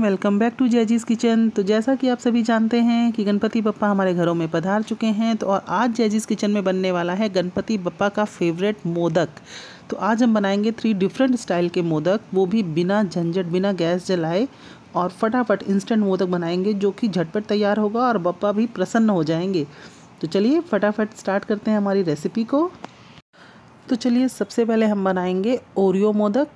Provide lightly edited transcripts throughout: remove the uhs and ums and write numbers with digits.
Welcome back to Jazzy's kitchen. तो जैसा कि आप सभी जानते हैं कि गणपति बप्पा हमारे घरों में पधार चुके हैं, तो और आज जैजीज़ किचन में बनने वाला है गणपति बप्पा का फेवरेट मोदक। तो आज हम बनाएंगे 3 डिफरेंट स्टाइल के मोदक, वो भी बिना झंझट, बिना गैस जलाए, और फटाफट इंस्टेंट मोदक बनाएंगे जो कि झटपट तैयार होगा और बप्पा भी प्रसन्न हो जाएंगे। तो चलिए फटाफट स्टार्ट करते हैं हमारी रेसिपी को। तो चलिए सबसे पहले हम बनाएंगे ओरियो मोदक,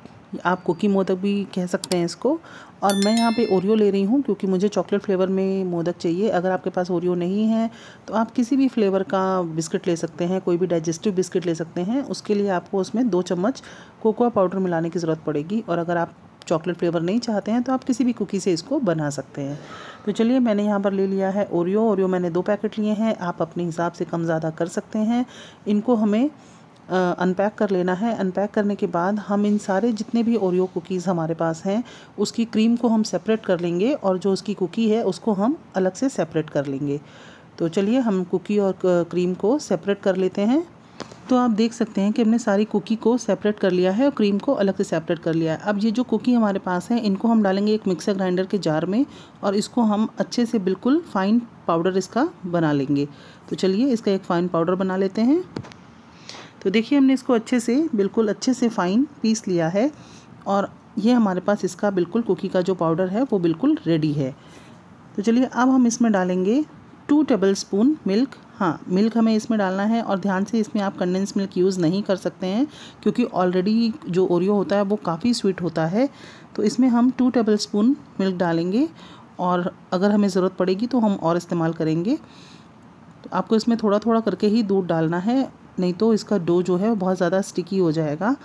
आप कुकी मोदक भी कह सकते हैं इसको। और मैं यहाँ पे ओरियो ले रही हूँ क्योंकि मुझे चॉकलेट फ्लेवर में मोदक चाहिए। अगर आपके पास ओरियो नहीं है तो आप किसी भी फ्लेवर का बिस्किट ले सकते हैं, कोई भी डाइजेस्टिव बिस्किट ले सकते हैं। उसके लिए आपको उसमें 2 चम्मच कोकोआ पाउडर मिलाने की ज़रूरत पड़ेगी। और अगर आप चॉकलेट फ्लेवर नहीं चाहते हैं तो आप किसी भी कुकी से इसको बना सकते हैं। तो चलिए मैंने यहाँ पर ले लिया है ओरियो मैंने 2 पैकेट लिए हैं। आप अपने हिसाब से कम ज़्यादा कर सकते हैं। इनको हमें अनपैक कर लेना है। अनपैक करने के बाद हम इन सारे जितने भी ओरियो कुकीज़ हमारे पास हैं उसकी क्रीम को हम सेपरेट कर लेंगे और जो उसकी कुकी है उसको हम अलग से सेपरेट कर लेंगे। तो चलिए हम कुकी और क्रीम को सेपरेट कर लेते हैं। तो आप देख सकते हैं कि हमने सारी कुकी को सेपरेट कर लिया है और क्रीम को अलग से सेपरेट कर लिया है। अब ये जो कुकी हमारे पास है इनको हम डालेंगे एक मिक्सर ग्राइंडर के जार में और इसको हम अच्छे से बिल्कुल फाइन पाउडर इसका बना लेंगे। तो चलिए इसका एक फ़ाइन पाउडर बना लेते हैं। तो देखिए हमने इसको बिल्कुल अच्छे से फ़ाइन पीस लिया है और ये हमारे पास इसका बिल्कुल कुकी का जो पाउडर है वो बिल्कुल रेडी है। तो चलिए अब हम इसमें डालेंगे 2 टेबलस्पून मिल्क। हाँ, मिल्क हमें इसमें डालना है और ध्यान से इसमें आप कंडेंस मिल्क यूज़ नहीं कर सकते हैं क्योंकि ऑलरेडी जो ओरियो होता है वो काफ़ी स्वीट होता है। तो इसमें हम 2 टेबलस्पून मिल्क डालेंगे और अगर हमें ज़रूरत पड़ेगी तो हम और इस्तेमाल करेंगे। तो आपको इसमें थोड़ा थोड़ा करके ही दूध डालना है, नहीं तो इसका डो जो है बहुत ज़्यादा स्टिकी हो जाएगा।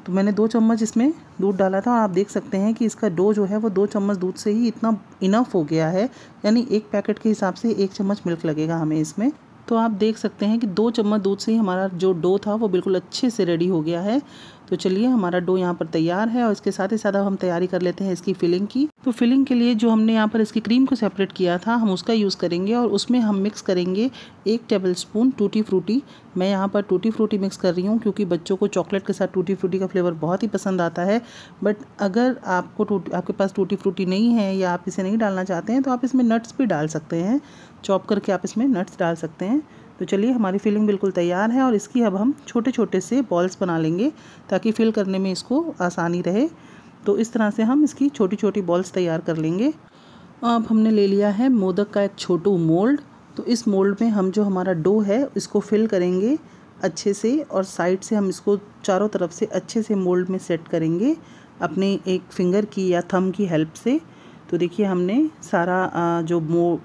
तो मैंने 2 चम्मच इसमें दूध डाला था और आप देख सकते हैं कि इसका डो जो है वो 2 चम्मच दूध से ही इतना इनफ हो गया है। यानी एक पैकेट के हिसाब से 1 चम्मच मिल्क लगेगा हमें इसमें। तो आप देख सकते हैं कि 2 चम्मच दूध से ही हमारा जो डो था वो बिल्कुल अच्छे से रेडी हो गया है। तो चलिए हमारा डो यहाँ पर तैयार है और इसके साथ ही साथ हम तैयारी कर लेते हैं इसकी फिलिंग की। तो फिलिंग के लिए जो हमने यहाँ पर इसकी क्रीम को सेपरेट किया था हम उसका यूज़ करेंगे और उसमें हम मिक्स करेंगे 1 टेबलस्पून टूटी फ्रूटी। मैं यहाँ पर टूटी फ्रूटी मिक्स कर रही हूँ क्योंकि बच्चों को चॉकलेट के साथ टूटी फ्रूटी का फ्लेवर बहुत ही पसंद आता है। बट अगर आपके पास टूटी फ्रूटी नहीं है या आप इसे नहीं डालना चाहते हैं तो आप इसमें नट्स भी डाल सकते हैं। चॉप करके आप इसमें नट्स डाल सकते हैं। तो चलिए हमारी फिलिंग बिल्कुल तैयार है और इसकी अब हम छोटे छोटे से बॉल्स बना लेंगे ताकि फिल करने में इसको आसानी रहे। तो इस तरह से हम इसकी छोटी छोटी बॉल्स तैयार कर लेंगे। अब हमने ले लिया है मोदक का एक छोटू मोल्ड। तो इस मोल्ड में हम जो हमारा डो है इसको फिल करेंगे अच्छे से और साइड से हम इसको चारों तरफ से अच्छे से मोल्ड में सेट करेंगे अपने एक फिंगर की या थंब की हेल्प से। तो देखिए हमने सारा जो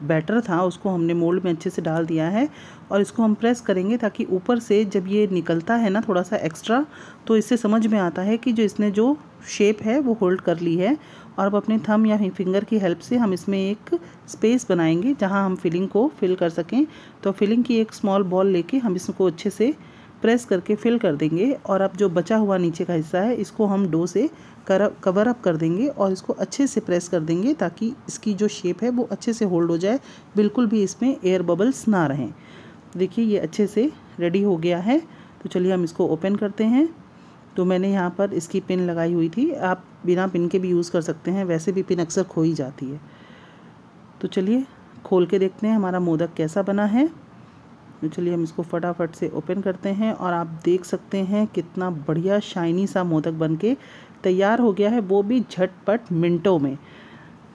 बैटर था उसको हमने मोल्ड में अच्छे से डाल दिया है और इसको हम प्रेस करेंगे ताकि ऊपर से जब ये निकलता है ना थोड़ा सा एक्स्ट्रा, तो इससे समझ में आता है कि जो इसने जो शेप है वो होल्ड कर ली है। और अब अपने थंब या फिंगर की हेल्प से हम इसमें एक स्पेस बनाएंगे जहाँ हम फिलिंग को फिल कर सकें। तो फिलिंग की एक स्मॉल बॉल लेके हम इसको अच्छे से प्रेस करके फिल कर देंगे और अब जो बचा हुआ नीचे का हिस्सा है इसको हम डो से कवर अप कर देंगे और इसको अच्छे से प्रेस कर देंगे ताकि इसकी जो शेप है वो अच्छे से होल्ड हो जाए, बिल्कुल भी इसमें एयर बबल्स ना रहें। देखिए ये अच्छे से रेडी हो गया है। तो चलिए हम इसको ओपन करते हैं। तो मैंने यहाँ पर इसकी पिन लगाई हुई थी, आप बिना पिन के भी यूज़ कर सकते हैं, वैसे भी पिन अक्सर खो ही जाती है। तो चलिए खोल के देखते हैं हमारा मोदक कैसा बना है। तो चलिए हम इसको फटाफट से ओपन करते हैं और आप देख सकते हैं कितना बढ़िया शाइनी सा मोदक बनके तैयार हो गया है, वो भी झटपट मिनटों में।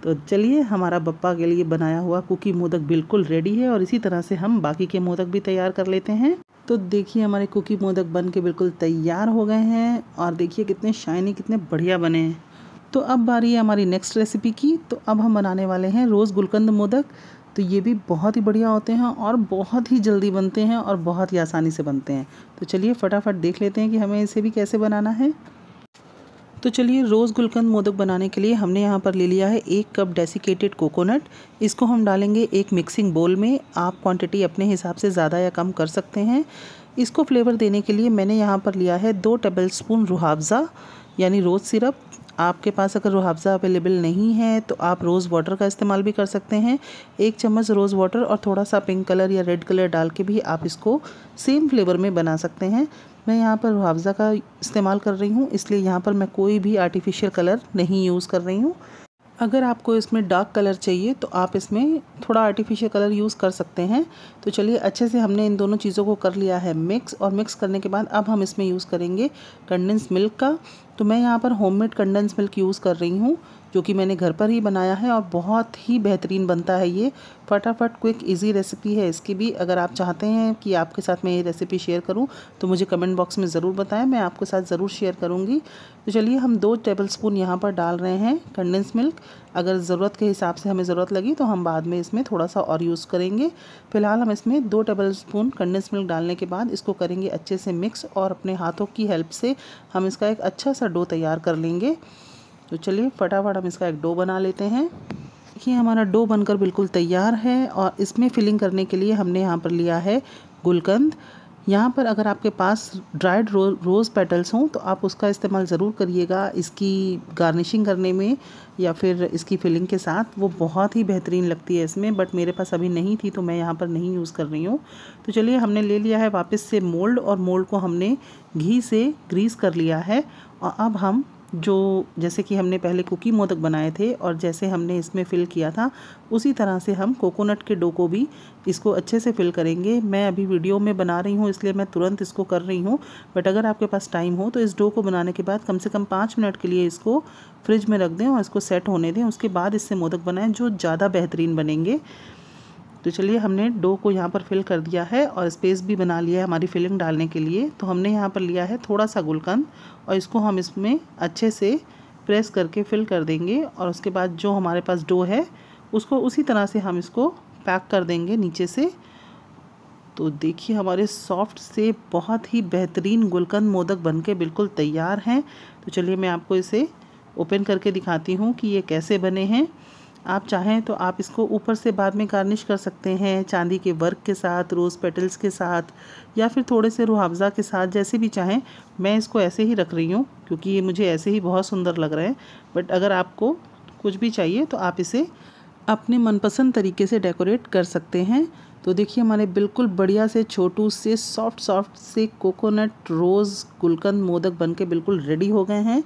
तो चलिए हमारा बप्पा के लिए बनाया हुआ कुकी मोदक बिल्कुल रेडी है और इसी तरह से हम बाकी के मोदक भी तैयार कर लेते हैं। तो देखिए हमारे कुकी मोदक बन के बिल्कुल तैयार हो गए हैं और देखिए कितने शाइनी, कितने बढ़िया बने हैं। तो अब बारी है हमारी नेक्स्ट रेसिपी की। तो अब हम बनाने वाले हैं रोज़ गुलकंद मोदक। तो ये भी बहुत ही बढ़िया होते हैं और बहुत ही जल्दी बनते हैं और बहुत ही आसानी से बनते हैं। तो चलिए फटाफट देख लेते हैं कि हमें इसे भी कैसे बनाना है। तो चलिए रोज़ गुलकंद मोदक बनाने के लिए हमने यहाँ पर ले लिया है 1 कप डेसिकेटेड कोकोनट। इसको हम डालेंगे एक मिक्सिंग बोल में। आप क्वांटिटी अपने हिसाब से ज़्यादा या कम कर सकते हैं। इसको फ्लेवर देने के लिए मैंने यहाँ पर लिया है 2 टेबलस्पून रूहाफ़ज़ा यानी रोज़ सिरप। आपके पास अगर रूहाफ़ज़ा अवेलेबल नहीं है तो आप रोज़ वाटर का इस्तेमाल भी कर सकते हैं। 1 चम्मच रोज़ वाटर और थोड़ा सा पिंक कलर या रेड कलर डाल के भी आप इसको सेम फ्लेवर में बना सकते हैं। मैं यहाँ पर रूहाफ़ज़ा का इस्तेमाल कर रही हूँ, इसलिए यहाँ पर मैं कोई भी आर्टिफिशियल कलर नहीं यूज़ कर रही हूँ। अगर आपको इसमें डार्क कलर चाहिए तो आप इसमें थोड़ा आर्टिफिशियल कलर यूज़ कर सकते हैं। तो चलिए अच्छे से हमने इन दोनों चीज़ों को कर लिया है मिक्स, और मिक्स करने के बाद अब हम इसमें यूज़ करेंगे कंडेंस मिल्क का। तो मैं यहाँ पर होममेड कंडेंस मिल्क यूज़ कर रही हूँ, जो कि मैंने घर पर ही बनाया है और बहुत ही बेहतरीन बनता है ये। फटाफट क्विक इजी रेसिपी है इसकी भी। अगर आप चाहते हैं कि आपके साथ मैं ये रेसिपी शेयर करूं तो मुझे कमेंट बॉक्स में ज़रूर बताएं, मैं आपके साथ ज़रूर शेयर करूंगी। तो चलिए हम 2 टेबलस्पून यहाँ पर डाल रहे हैं कंडेंस मिल्क। अगर ज़रूरत के हिसाब से हमें ज़रूरत लगी तो हम बाद में इसमें थोड़ा सा और यूज़ करेंगे। फ़िलहाल हम इसमें 2 टेबलस्पून कंडेंस मिल्क डालने के बाद इसको करेंगे अच्छे से मिक्स, और अपने हाथों की हेल्प से हम इसका एक अच्छा सा डो तैयार कर लेंगे। तो चलिए फटाफट हम इसका एक डो बना लेते हैं। ये हमारा डो बनकर बिल्कुल तैयार है, और इसमें फिलिंग करने के लिए हमने यहाँ पर लिया है गुलकंद। यहाँ पर अगर आपके पास ड्राइड रोज़ पेटल्स हों तो आप उसका इस्तेमाल ज़रूर करिएगा इसकी गार्निशिंग करने में या फिर इसकी फिलिंग के साथ, वो बहुत ही बेहतरीन लगती है इसमें। बट मेरे पास अभी नहीं थी तो मैं यहाँ पर नहीं यूज़ कर रही हूँ। तो चलिए हमने ले लिया है वापस से मोल्ड, और मोल्ड को हमने घी से ग्रीस कर लिया है। और अब हम जैसे कि हमने पहले कुकी मोदक बनाए थे और जैसे हमने इसमें फ़िल किया था, उसी तरह से हम कोकोनट के डो को भी इसको अच्छे से फ़िल करेंगे। मैं अभी वीडियो में बना रही हूँ इसलिए मैं तुरंत इसको कर रही हूँ, बट अगर आपके पास टाइम हो तो इस डो को बनाने के बाद कम से कम 5 मिनट के लिए इसको फ्रिज में रख दें और इसको सेट होने दें। उसके बाद इससे मोदक बनाएं जो ज़्यादा बेहतरीन बनेंगे। तो चलिए हमने डो को यहाँ पर फिल कर दिया है और स्पेस भी बना लिया है हमारी फिलिंग डालने के लिए। तो हमने यहाँ पर लिया है थोड़ा सा गुलकंद, और इसको हम इसमें अच्छे से प्रेस करके फिल कर देंगे। और उसके बाद जो हमारे पास डो है उसको उसी तरह से हम इसको पैक कर देंगे नीचे से। तो देखिए हमारे सॉफ्ट से बहुत ही बेहतरीन गुलकंद मोदक बनके बिल्कुल तैयार हैं। तो चलिए मैं आपको इसे ओपन करके दिखाती हूँ कि ये कैसे बने हैं। आप चाहें तो आप इसको ऊपर से बाद में गार्निश कर सकते हैं चांदी के वर्क के साथ, रोज़ पेटल्स के साथ, या फिर थोड़े से रूह अफ़ज़ा के साथ, जैसे भी चाहें। मैं इसको ऐसे ही रख रही हूँ क्योंकि ये मुझे ऐसे ही बहुत सुंदर लग रहा है। बट अगर आपको कुछ भी चाहिए तो आप इसे अपने मनपसंद तरीके से डेकोरेट कर सकते हैं। तो देखिए हमारे बिल्कुल बढ़िया से छोटू से सॉफ्ट से कोकोनट रोज़ गुलकंद मोदक बनके बिल्कुल रेडी हो गए हैं।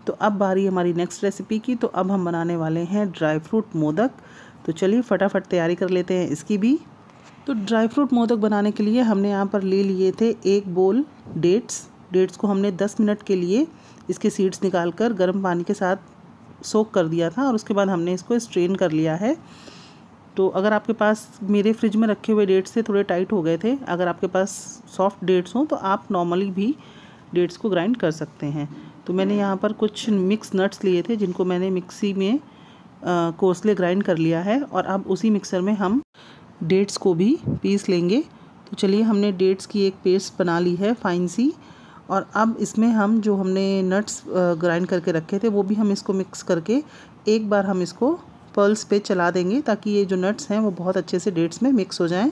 तो अब बारी हमारी नेक्स्ट रेसिपी की। तो अब हम बनाने वाले हैं ड्राई फ्रूट मोदक। तो चलिए फटाफट तैयारी कर लेते हैं इसकी भी। तो ड्राई फ्रूट मोदक बनाने के लिए हमने यहाँ पर ले लिए थे 1 बोल डेट्स को हमने 10 मिनट के लिए इसके सीड्स निकाल कर गर्म पानी के साथ सोक कर दिया था, और उसके बाद हमने इसको स्ट्रेन कर लिया है। तो अगर आपके पास, मेरे फ्रिज में रखे हुए डेट्स थे थोड़े टाइट हो गए थे, अगर आपके पास सॉफ्ट डेट्स हों तो आप नॉर्मली भी डेट्स को ग्राइंड कर सकते हैं। तो मैंने यहाँ पर कुछ मिक्स नट्स लिए थे जिनको मैंने मिक्सी में कोर्सली ग्राइंड कर लिया है, और अब उसी मिक्सर में हम डेट्स को भी पीस लेंगे। तो चलिए हमने डेट्स की एक पेस्ट बना ली है फाइन सी, और अब इसमें हम जो हमने नट्स ग्राइंड करके रखे थे वो भी हम इसको मिक्स करके एक बार हम इसको पल्स पे चला देंगे ताकि ये जो नट्स हैं वो बहुत अच्छे से डेट्स में मिक्स हो जाएं।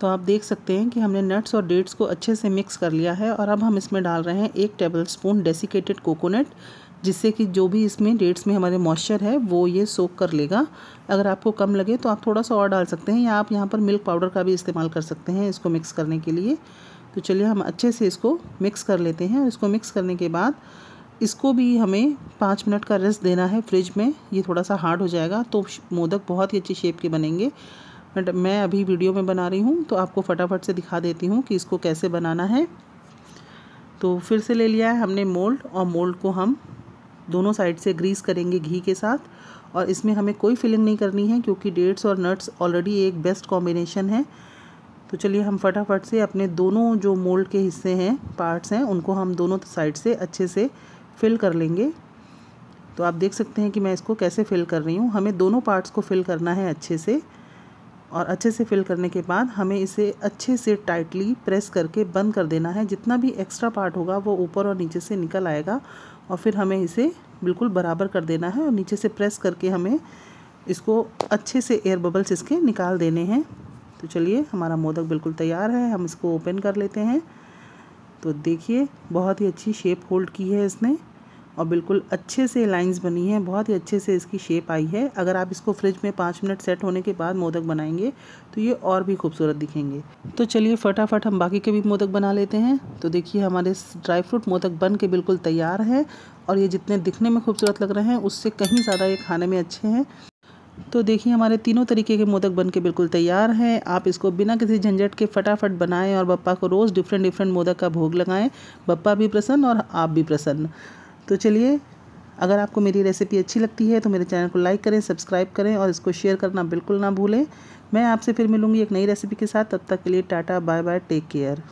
तो आप देख सकते हैं कि हमने नट्स और डेट्स को अच्छे से मिक्स कर लिया है, और अब हम इसमें डाल रहे हैं 1 टेबलस्पून डेसिकेटेड कोकोनट, जिससे कि जो भी इसमें डेट्स में हमारे मॉइस्चर है वो ये सोक कर लेगा। अगर आपको कम लगे तो आप थोड़ा सा और डाल सकते हैं, या आप यहाँ पर मिल्क पाउडर का भी इस्तेमाल कर सकते हैं इसको मिक्स करने के लिए। तो चलिए हम अच्छे से इसको मिक्स कर लेते हैं, और इसको मिक्स करने के बाद इसको भी हमें 5 मिनट का रेस्ट देना है फ्रिज में। ये थोड़ा सा हार्ड हो जाएगा तो मोदक बहुत ही अच्छी शेप के बनेंगे। बट मैं अभी वीडियो में बना रही हूँ तो आपको फटाफट से दिखा देती हूँ कि इसको कैसे बनाना है। तो फिर से ले लिया है हमने मोल्ड, और मोल्ड को हम दोनों साइड से ग्रीस करेंगे घी के साथ, और इसमें हमें कोई फिलिंग नहीं करनी है क्योंकि डेट्स और नट्स ऑलरेडी एक बेस्ट कॉम्बिनेशन है। तो चलिए हम फटाफट से अपने दोनों जो मोल्ड के हिस्से हैं, पार्ट्स हैं, उनको हम दोनों साइड से अच्छे से फिल कर लेंगे। तो आप देख सकते हैं कि मैं इसको कैसे फिल कर रही हूँ। हमें दोनों पार्ट्स को फिल करना है अच्छे से, और अच्छे से फिल करने के बाद हमें इसे अच्छे से टाइटली प्रेस करके बंद कर देना है। जितना भी एक्स्ट्रा पार्ट होगा वो ऊपर और नीचे से निकल आएगा, और फिर हमें इसे बिल्कुल बराबर कर देना है, और नीचे से प्रेस करके हमें इसको अच्छे से एयर बबल्स इसके निकाल देने हैं। तो चलिए हमारा मोदक बिल्कुल तैयार है, हम इसको ओपन कर लेते हैं। तो देखिए बहुत ही अच्छी शेप होल्ड की है इसने, और बिल्कुल अच्छे से लाइंस बनी हैं, बहुत ही अच्छे से इसकी शेप आई है। अगर आप इसको फ्रिज में 5 मिनट सेट होने के बाद मोदक बनाएंगे तो ये और भी खूबसूरत दिखेंगे। तो चलिए फटाफट हम बाकी के भी मोदक बना लेते हैं। तो देखिए हमारे ड्राई फ्रूट मोदक बन के बिल्कुल तैयार है और ये जितने दिखने में खूबसूरत लग रहे हैं उससे कहीं ज़्यादा ये खाने में अच्छे हैं। तो देखिए हमारे तीनों तरीके के मोदक बन के बिल्कुल तैयार हैं। आप इसको बिना किसी झंझट के फटाफट बनाएं और बप्पा को रोज़ डिफरेंट डिफरेंट मोदक का भोग लगाएं। बप्पा भी प्रसन्न और आप भी प्रसन्न। तो चलिए, अगर आपको मेरी रेसिपी अच्छी लगती है तो मेरे चैनल को लाइक करें, सब्सक्राइब करें और इसको शेयर करना बिल्कुल ना भूलें। मैं आपसे फिर मिलूँगी एक नई रेसिपी के साथ। तब तक के लिए tata, bye bye, take care.